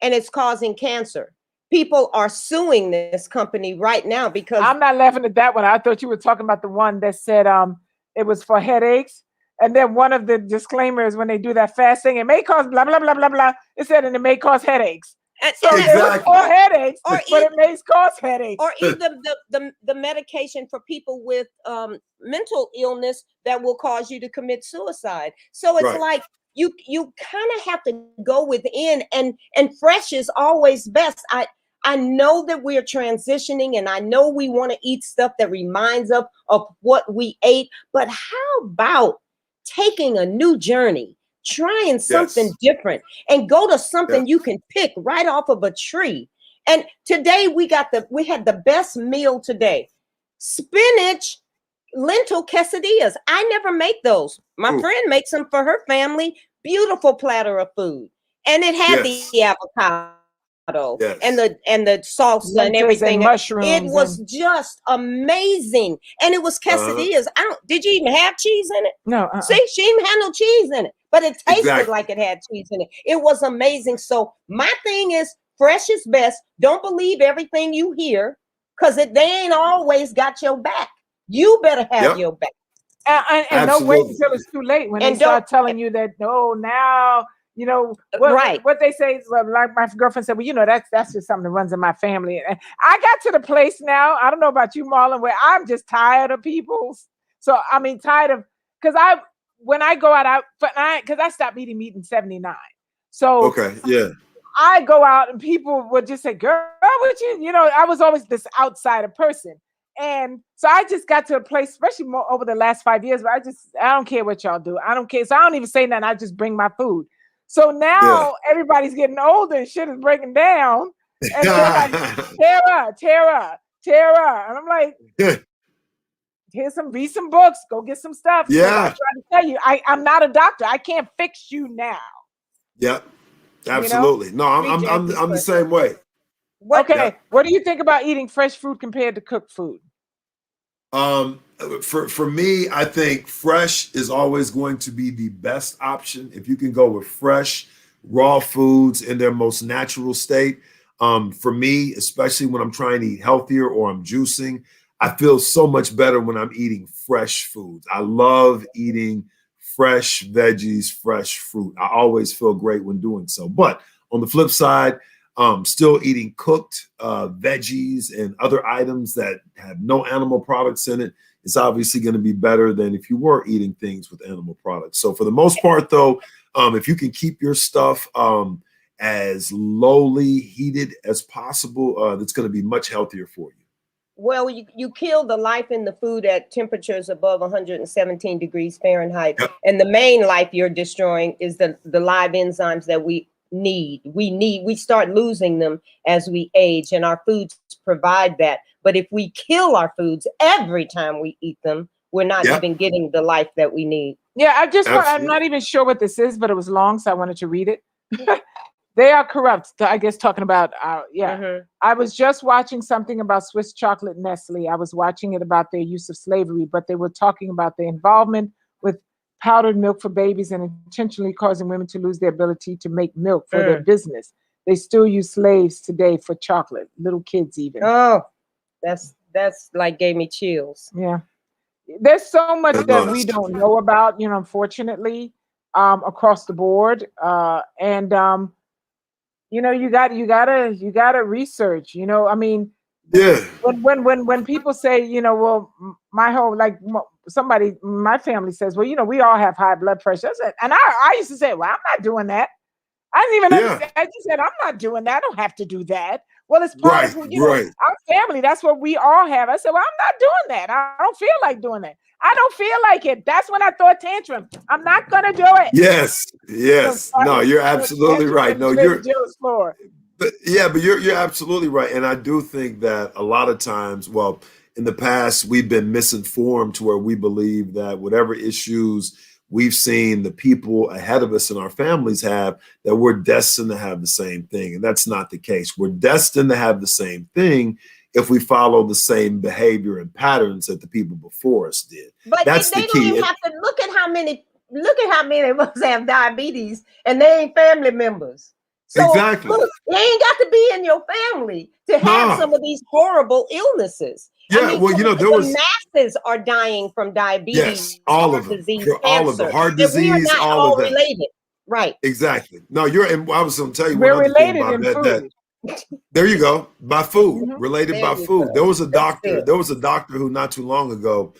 and it's causing cancer. People are suing this company right now because I'm not laughing at that one. I thought you were talking about the one that said it was for headaches. And then one of the disclaimers when they do that fasting, it may cause blah, blah, blah, blah, blah. It said, and it may cause headaches. So it was for headaches, but it may cause headaches. Or even the medication for people with mental illness that will cause you to commit suicide. So it's like you kind of have to go within, and fresh is always best. I know that we're transitioning, and I know we want to eat stuff that reminds us of what we ate, but how about taking a new journey, trying something different, and go to something you can pick right off of a tree? And today we had the best meal today. Spinach lentil quesadillas. I never make those. My friend makes them for her family. Beautiful platter of food. And it had the avocado and the salsa and everything. And mushrooms. It was just amazing. And it was quesadillas. Did you even have cheese in it? No. See, she didn't have no cheese in it, but it tasted like it had cheese in it. It was amazing. So my thing is, fresh is best. Don't believe everything you hear, because they ain't always got your back. You better have your back. And don't wait until it's too late when they start telling you that, now, what they say is, like my girlfriend said, well, that's just something that runs in my family. And I got to the place now, I don't know about you, Marlon, where I'm just tired of people. So, I mean, tired of, when I go out, because I stopped eating meat in 79. So Okay. Yeah. I go out and people would just say, girl, what you know, I was always this outsider person. And so I just got to a place, especially more over the last 5 years, where I don't care what y'all do. I don't care. So I don't even say nothing. I just bring my food. So Yeah. now everybody's getting older and shit is breaking down. And they're like, Terrah. And I'm like, read some books, go get some stuff. Because I try Yeah. to tell you, I'm not a doctor. I can't fix you now. Yep. You know? Absolutely. No, I'm the same way. Okay. What do you think about eating fresh food compared to cooked food? For me, I think fresh is always going to be the best option. If you can go with fresh, raw foods in their most natural state. For me, especially when I'm trying to eat healthier or I'm juicing, I feel so much better when I'm eating fresh foods. I love eating fresh veggies, fresh fruit. I always feel great when doing so. But on the flip side, still eating cooked veggies and other items that have no animal products in it is obviously going to be better than if you were eating things with animal products. So for the most part, though, if you can keep your stuff as lowly heated as possible, that's going to be much healthier for you. Well, you kill the life in the food at temperatures above 117 degrees Fahrenheit. Yep. And the main life you're destroying is the live enzymes that we need. We start losing them as we age, and our foods provide that. But if we kill our foods every time we eat them, we're not even getting the life that we need. Yeah, I'm not even sure what this is, but it was long, so I wanted to read it. They are corrupt. I guess talking about, I was just watching something about Swiss chocolate Nestle. I was watching it about their use of slavery, but they were talking about their involvement with powdered milk for babies and intentionally causing women to lose their ability to make milk for their business. They still use slaves today for chocolate, little kids even. Oh, that's like gave me chills. Yeah. There's so much that we don't know about, unfortunately, across the board. You gotta research, I mean, when people say, well, my whole, like somebody, my family says, well, we all have high blood pressure. I used to say, well, I'm not doing that. I didn't even understand. I just said, I'm not doing that. I don't have to do that. Well, it's part of our family. That's what we all have. I said, well, I'm not doing that. I don't feel like doing that. I don't feel like it. That's when I throw a tantrum. I'm not gonna do it. Yes. No, you're absolutely right. No, but you're absolutely right. And I do think that a lot of times, well, in the past, we've been misinformed to where we believe that whatever issues we've seen the people ahead of us and our families have, that we're destined to have the same thing. And that's not the case. We're destined to have the same thing if we follow the same behavior and patterns that the people before us did. But that's they the don't key. even have to look at how many of us have diabetes and they ain't family members. So exactly. Look, they ain't got to be in your family to have some of these horrible illnesses. Yeah, I mean, well, the masses are dying from diabetes, all of them, disease, all of the heart disease, we are not all related. Right. Exactly. No, and I was going to tell you we're one other thing related about in food. There you go. By food, related by food. Go. There was a doctor who not too long ago,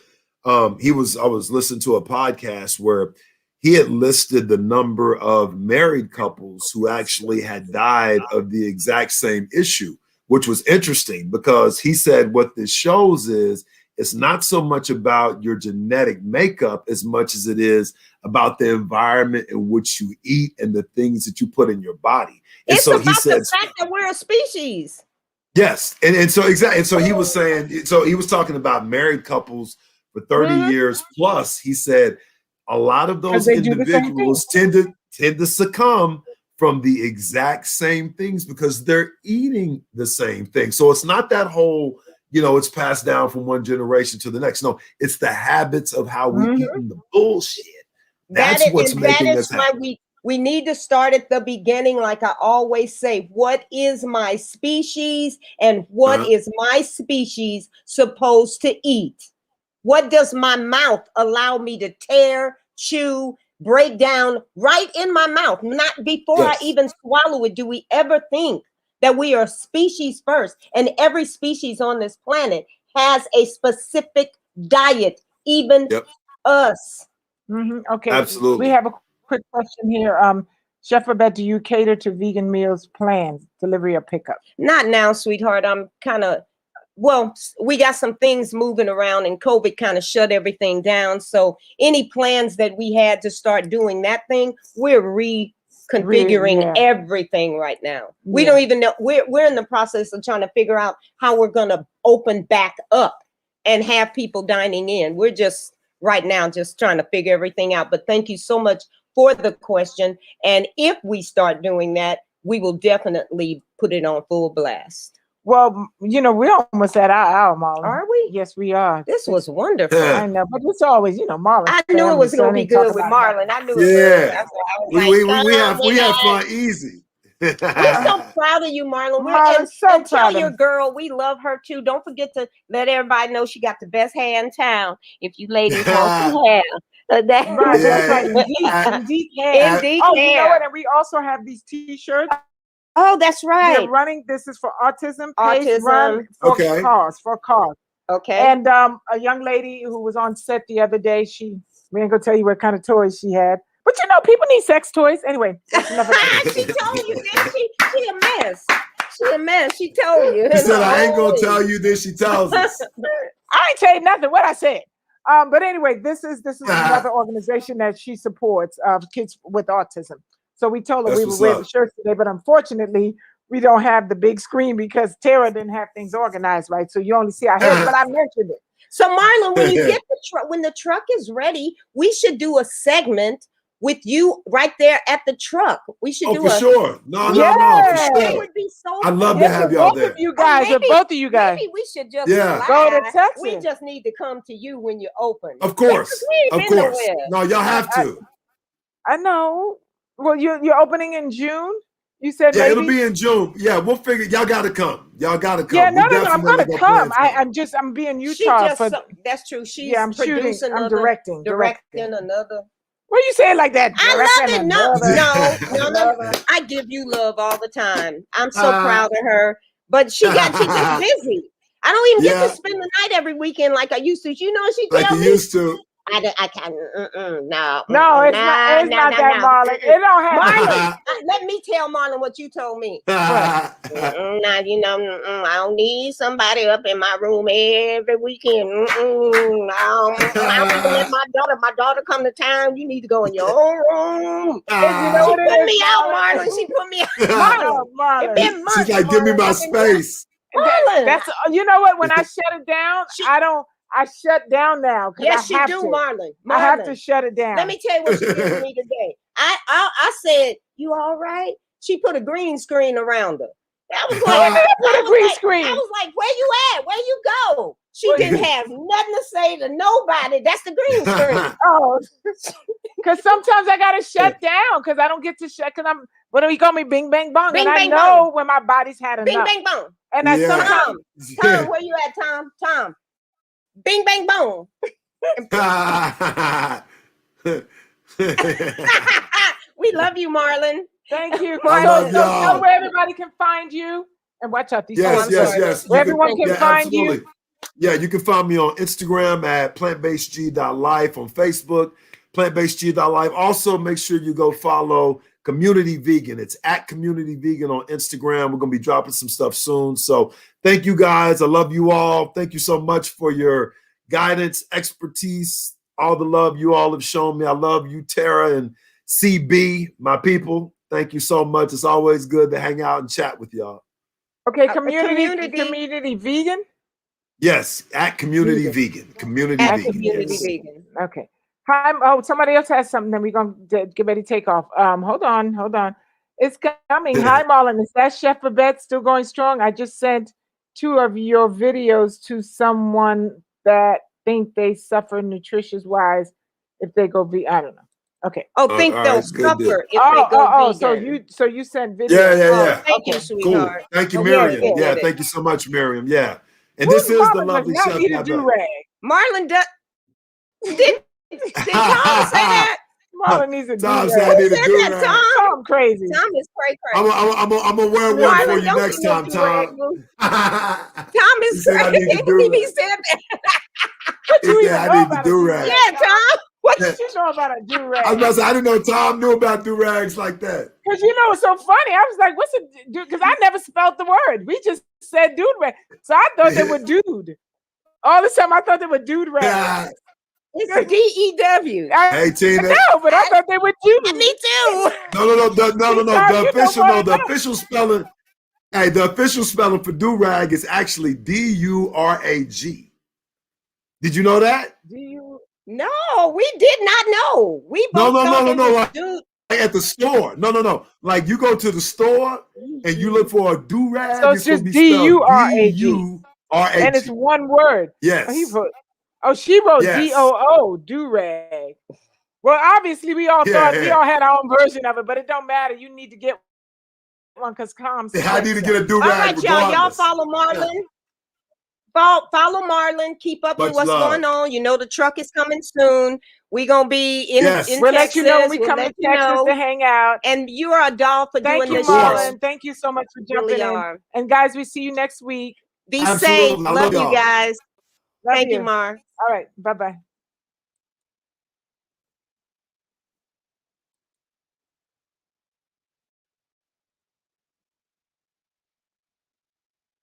I was listening to a podcast where he had listed the number of married couples who actually had died of the exact same issue, which was interesting because he said what this shows is it's not so much about your genetic makeup as much as it is about the environment in which you eat and the things that you put in your body. And it's so about he said the fact that we're a species. Yes. And so exactly. And so he was saying, so he was talking about married couples for 30 years plus. He said a lot of those individuals tend to succumb from the exact same things because they're eating the same thing. So it's not that whole, it's passed down from one generation to the next. No, it's the habits of how we eating the bullshit. That's what's making us happy. We need to start at the beginning. Like I always say, what is my species and what is my species supposed to eat? What does my mouth allow me to tear, chew, break down right in my mouth? Not before I even swallow it. Do we ever think that we are species first? And every species on this planet has a specific diet, even us. Okay. Absolutely. We have a quick question here. Chef Babette, do you cater to vegan meals plans, delivery or pickup? Not now, sweetheart. I'm kind of, well, we got some things moving around and COVID kind of shut everything down. So any plans that we had to start doing that thing, we're reconfiguring everything right now. We don't even know. We're in the process of trying to figure out how we're going to open back up and have people dining in. We're just right now just trying to figure everything out. But thank you so much for the question. And if we start doing that, we will definitely put it on full blast. Well, you know, we're almost at our hour, Marlon. Are we? Yes, we are. This was wonderful. I know, but it's always, you know, Marlon. I knew it was going to be good with Marlon. I knew it was. We have fun easy. We're so proud of you, Marlon. Marlon, so and tell your girl we love her too. Don't forget to let everybody know she got the best hair in town. If you ladies want some hair. That's right. Indeed hair. Indeed oh, hair. You know what? And we also have these T-shirts. Oh, that's right. We're running. This is for autism. Autism. For cars. Okay. And a young lady who was on set the other day, we ain't gonna tell you what kind of toys she had. But you know, people need sex toys. Anyway, that's enough of that. She told you, didn't she? She a mess. She a mess. She told you. She said, I ain't gonna tell you this. She tells us. I ain't tell you nothing. What I said. But anyway, this is another organization that she supports kids with autism. So we told her we would wear the shirts today, but unfortunately, we don't have the big screen because Terrah didn't have things organized right. So you only see our heads, but I mentioned it. So Marlon, when you get when the truck is ready, we should do a segment with you right there at the truck. We should do for sure. No, for sure. That would be so I'd love to have y'all there. Both of you guys. Maybe we should just go to Texas. We just need to come to you when you're open. Of course. No, y'all have to. I know. Well, you're opening in June. You said maybe? It'll be in June. Yeah, we'll figure. Y'all got to come. Yeah, no. I'm gonna come. I'm being Utah. That's true. She's I'm shooting. I'm directing another. What you saying like that? I love it. No. I give you love all the time. I'm so proud of her. But she just busy. I don't even get to spend the night every weekend like I used to. You know, she tells me. Like you used to. I can't. No, it's not that, Marlon. It don't have. Marlon, let me tell Marlon what you told me. Now, you know, I don't need somebody up in my room every weekend. I don't let my daughter come to town. You need to go in your own room. She put me out, Marlon. She put me out. Marlon. It's been months. She's like, give me my space. That's you know what? When I shut it down, I shut down now. Yes, you do, Marlon. I have to shut it down. Let me tell you what she did to me today. I said, "You all right?" She put a green screen around her. That was like, screen. I was like, "Where you at? Where you go?" She didn't have nothing to say to nobody. That's the green screen. Oh, because sometimes I gotta shut down because I don't get to shut. Because I'm what do we call me? Bing bang bong. Bing, and bang, I know bong. when my body's had enough. Bing bang bong. And I sometimes Tom, where you at, Tom? Bing bang boom. We love you, Marlon. Thank you. Marlon. So know where everybody can find you. And watch out these Yes. Where everyone can find you. Yeah, you can find me on Instagram at plantbasedg.life, on Facebook, plantbasedg.life. Also, make sure you go follow Community Vegan. It's at Community Vegan on Instagram. We're going to be dropping some stuff soon. So thank you guys. I love you all. Thank you so much for your guidance, expertise, all the love you all have shown me. I love you, Terrah and CB, my people. Thank you so much. It's always good to hang out and chat with y'all. Okay, Community Vegan? Yes, at Community Vegan. Community Vegan. Okay. Hi, somebody else has something. Then we're going to get ready to take off. Hold on. It's coming. Hi, Marlon. Is that Chef Babette still going strong? I just sent 2 of your videos to someone that think they suffer nutritious wise if they go vegan. I don't know. Okay. Think they'll suffer if they go vegan. So you sent videos. Yeah. Thank you, sweetheart. Cool. Thank you, Miriam. Yeah, thank you so much, Miriam. Yeah. And this is the lovely Chef Babette. Marlon did Tom say that? Marlon needs a Tom said I need a do-rag. Tom crazy. Tom is crazy. I'm gonna wear one for you next time, Tom. Tom is crazy. He said that. He said I need the do-rag. Yeah, Tom. What? Yeah. You know about a do I was rag? about to say, I didn't know Tom knew about do-rags like that. Because you know it's so funny. I was like, "What's a dude?" Because I never spelled the word. We just said dude rag, so I thought they were dude. All the time I thought they were dude rag. Yeah. It's DEW. Hey, Tina. No, but I thought they were dude. Me too. No. The You know official, more no, than the us. official spelling. Hey, the official spelling for do-rag is actually D-U-R-A-G. Did you know that? Do you? No, we did not know. We No. both thought it was Like, dude. at the store. No. Like you go to the store and you look for a do-rag, So it's it's going just to be spelled D-U-R-A-G. D-U-R-A-G. And it's one word. Yes. She wrote Yes. D-O-O, do-rag. Well, obviously we all thought we Yeah. all had our own version of it, but it don't matter. You need to get one because Tom I said need to so. get a All do-rag right, y'all. Y'all regardless. follow Marlon. Follow Marlon. Keep up Much with what's love. going on. You know the truck is coming soon. We're gonna be in Yes. in We'll Texas. let you know when we We'll come let to you Texas know. to hang out. And you are a doll for Thank doing you, this course. show. Marlon. Thank you so much for You really jumping in. are. And guys, we see you next week. Be Absolutely. safe. I Love you y'all. guys. Love Thank you. you, Mar. All right. Bye-bye.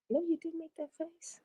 No, you didn't make that face.